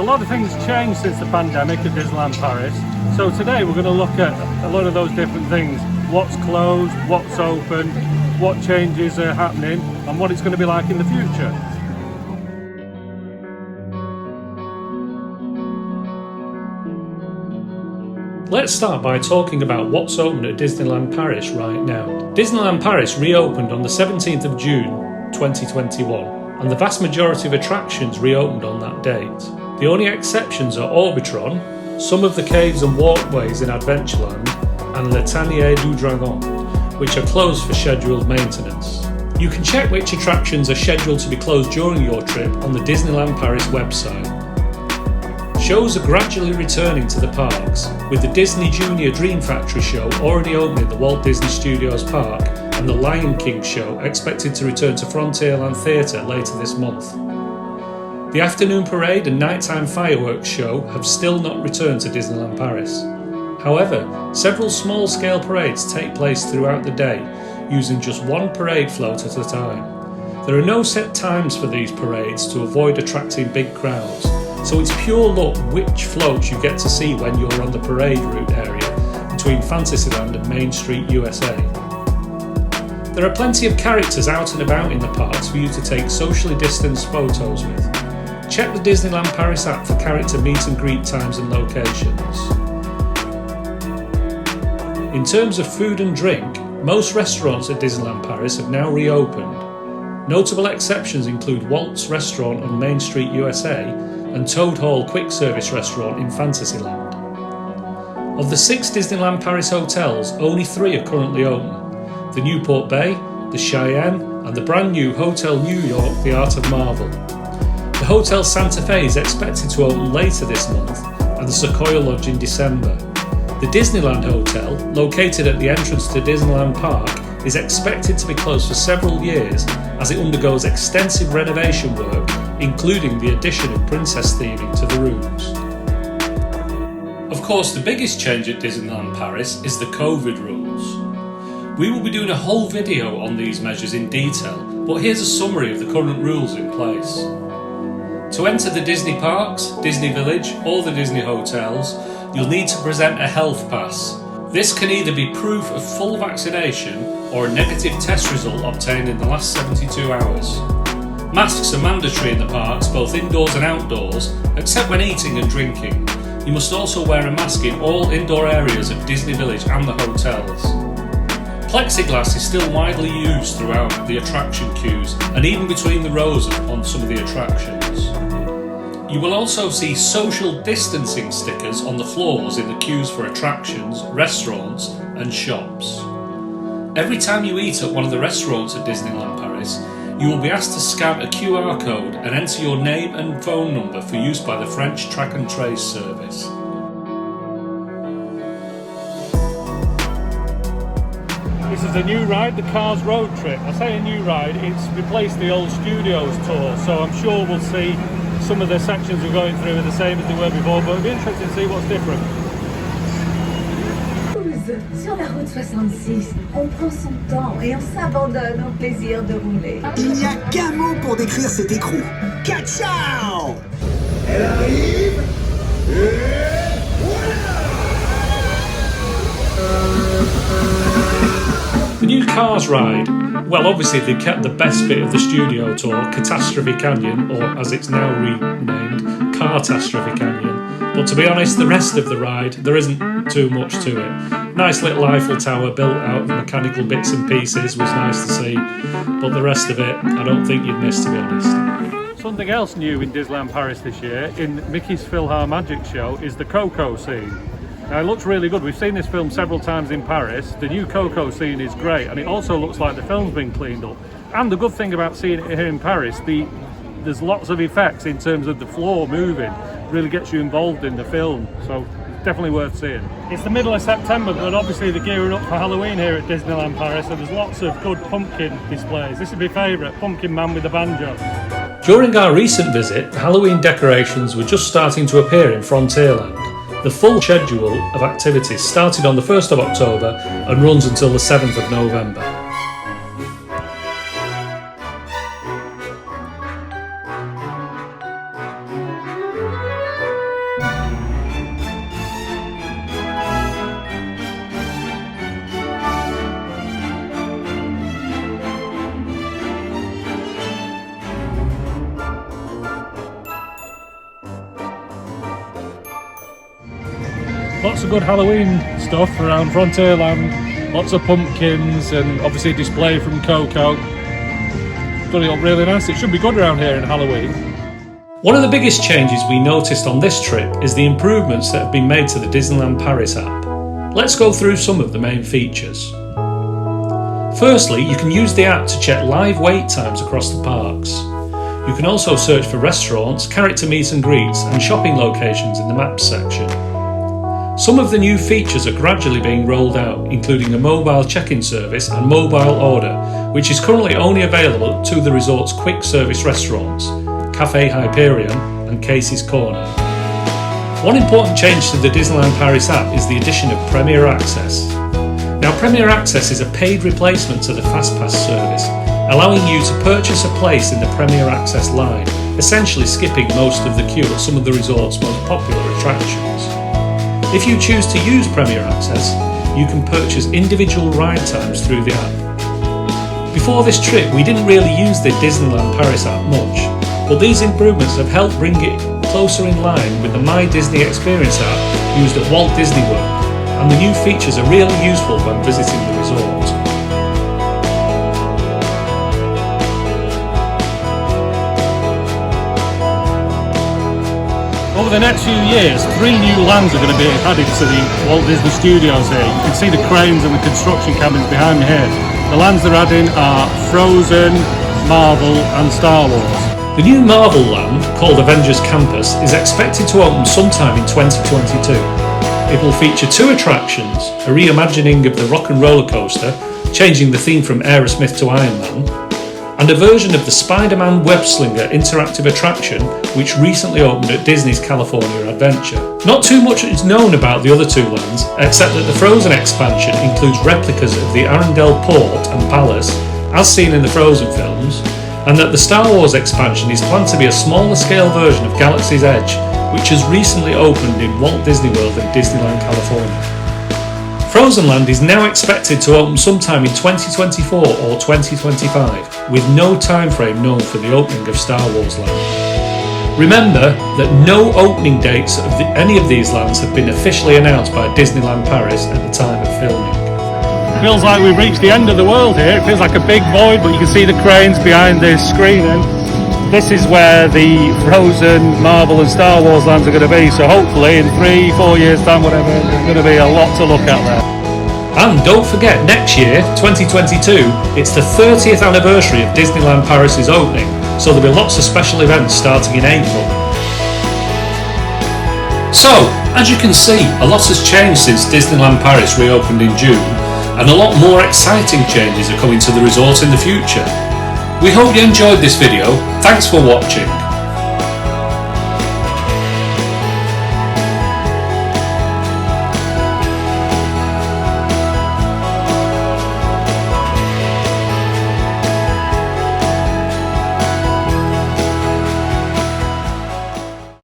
So a lot of things changed since the pandemic at Disneyland Paris. So today we're going to look at a lot of those different things. What's closed, what's open, what changes are happening, and what it's going to be like in the future. Let's start by talking about what's open at Disneyland Paris right now. Disneyland Paris reopened on the 17th of June 2021, and the vast majority of attractions reopened on that date. The only exceptions are Orbitron, some of the caves and walkways in Adventureland, and Le Tanier du Dragon, which are closed for scheduled maintenance. You can check which attractions are scheduled to be closed during your trip on the Disneyland Paris website. Shows are gradually returning to the parks, with the Disney Junior Dream Factory show already opening the Walt Disney Studios Park and the Lion King show expected to return to Frontierland Theatre later this month. The afternoon parade and nighttime fireworks show have still not returned to Disneyland Paris. However, several small-scale parades take place throughout the day, using just one parade float at a time. There are no set times for these parades to avoid attracting big crowds, so it's pure luck which floats you get to see when you're on the parade route area between Fantasyland and Main Street, USA. There are plenty of characters out and about in the parks for you to take socially distanced photos with. Check the Disneyland Paris app for character meet and greet times and locations. In terms of food and drink, most restaurants at Disneyland Paris have now reopened. Notable exceptions include Walt's restaurant on Main Street, USA, and Toad Hall quick service restaurant in Fantasyland. Of the 6 Disneyland Paris hotels, only 3 are currently open: the Newport Bay, the Cheyenne, and the brand new Hotel New York, the Art of Marvel. The Hotel Santa Fe is expected to open later this month, and the Sequoia Lodge in December. The Disneyland Hotel, located at the entrance to Disneyland Park, is expected to be closed for several years as it undergoes extensive renovation work, including the addition of princess theming to the rooms. Of course, the biggest change at Disneyland Paris is the COVID rules. We will be doing a whole video on these measures in detail, but here's a summary of the current rules in place. To enter the Disney parks, Disney Village, or the Disney hotels, you'll need to present a health pass. This can either be proof of full vaccination or a negative test result obtained in the last 72 hours. Masks are mandatory in the parks, both indoors and outdoors, except when eating and drinking. You must also wear a mask in all indoor areas of Disney Village and the hotels. Plexiglass is still widely used throughout the attraction queues and even between the rows on some of the attractions. You will also see social distancing stickers on the floors in the queues for attractions, restaurants and shops. Every time you eat at one of the restaurants at Disneyland Paris, you will be asked to scan a QR code and enter your name and phone number for use by the French Track and Trace service. This is a new ride, the Cars Road Trip. I say a new ride, it's replaced the old Studios tour, so I'm sure we'll see some of the sections we're going through are the same as they were before, but it'll be interesting to see what's different. Sur la route 66, on prend son temps et on s'abandonne au plaisir de rouler. Il n'y a qu'un mot pour décrire cet écrou. Ciao! Elle arrive et voilà! The new Cars ride, well, obviously they kept the best bit of the studio tour, Catastrophe Canyon, or as it's now renamed, Cartastrophe Canyon. But to be honest, the rest of the ride, there isn't too much to it. Nice little Eiffel Tower built out of mechanical bits and pieces was nice to see, but the rest of it, I don't think you'd miss, to be honest. Something else new in Disneyland Paris this year, in Mickey's PhilharMagic show, is the Coco scene. Now it looks really good. We've seen this film several times in Paris. The new Coco scene is great, and it also looks like the film's been cleaned up. And the good thing about seeing it here in Paris, there's lots of effects in terms of the floor moving. It really gets you involved in the film, so it's definitely worth seeing. It's the middle of September, but obviously they're gearing up for Halloween here at Disneyland Paris, so there's lots of good pumpkin displays. This is my favourite, Pumpkin Man with the banjo. During our recent visit, Halloween decorations were just starting to appear in Frontierland. The full schedule of activities started on the 1st of October and runs until the 7th of November. Lots of good Halloween stuff around Frontierland, lots of pumpkins and obviously a display from Coco. Done it up really nice. It should be good around here in Halloween. One of the biggest changes we noticed on this trip is the improvements that have been made to the Disneyland Paris app. Let's go through some of the main features. Firstly, you can use the app to check live wait times across the parks. You can also search for restaurants, character meet and greets and shopping locations in the Maps section. Some of the new features are gradually being rolled out, including a mobile check-in service and mobile order, which is currently only available to the resort's quick service restaurants, Cafe Hyperion and Casey's Corner. One important change to the Disneyland Paris app is the addition of Premier Access. Now, Premier Access is a paid replacement to the FastPass service, allowing you to purchase a place in the Premier Access line, essentially skipping most of the queue at some of the resort's most popular attractions. If you choose to use Premier Access, you can purchase individual ride times through the app. Before this trip, we didn't really use the Disneyland Paris app much, but these improvements have helped bring it closer in line with the My Disney Experience app used at Walt Disney World, and the new features are really useful when visiting the resort. Over the next few years, 3 new lands are going to be added to the Walt Disney Studios here. You can see the cranes and the construction cabins behind me here. The lands they're adding are Frozen, Marvel and Star Wars. The new Marvel land, called Avengers Campus, is expected to open sometime in 2022. It will feature 2 attractions, a reimagining of the Rock and Roller Coaster, changing the theme from Aerosmith to Iron Man, and a version of the Spider-Man Web Slinger interactive attraction, which recently opened at Disney's California Adventure. Not too much is known about the other 2 lands, except that the Frozen expansion includes replicas of the Arendelle Port and Palace, as seen in the Frozen films, and that the Star Wars expansion is planned to be a smaller scale version of Galaxy's Edge, which has recently opened in Walt Disney World and Disneyland California. Frozen Land is now expected to open sometime in 2024 or 2025, with no time frame known for the opening of Star Wars Land. Remember that no opening dates of any of these lands have been officially announced by Disneyland Paris at the time of filming. It feels like we've reached the end of the world here. It feels like a big void, but you can see the cranes behind this screening. This is where the Frozen, Marvel and Star Wars lands are going to be, so hopefully in 3-4 years time, whatever, there's going to be a lot to look at there. And don't forget, next year, 2022, it's the 30th anniversary of Disneyland Paris' opening, so there'll be lots of special events starting in April. So, as you can see, a lot has changed since Disneyland Paris reopened in June, and a lot more exciting changes are coming to the resort in the future. We hope you enjoyed this video. Thanks for watching.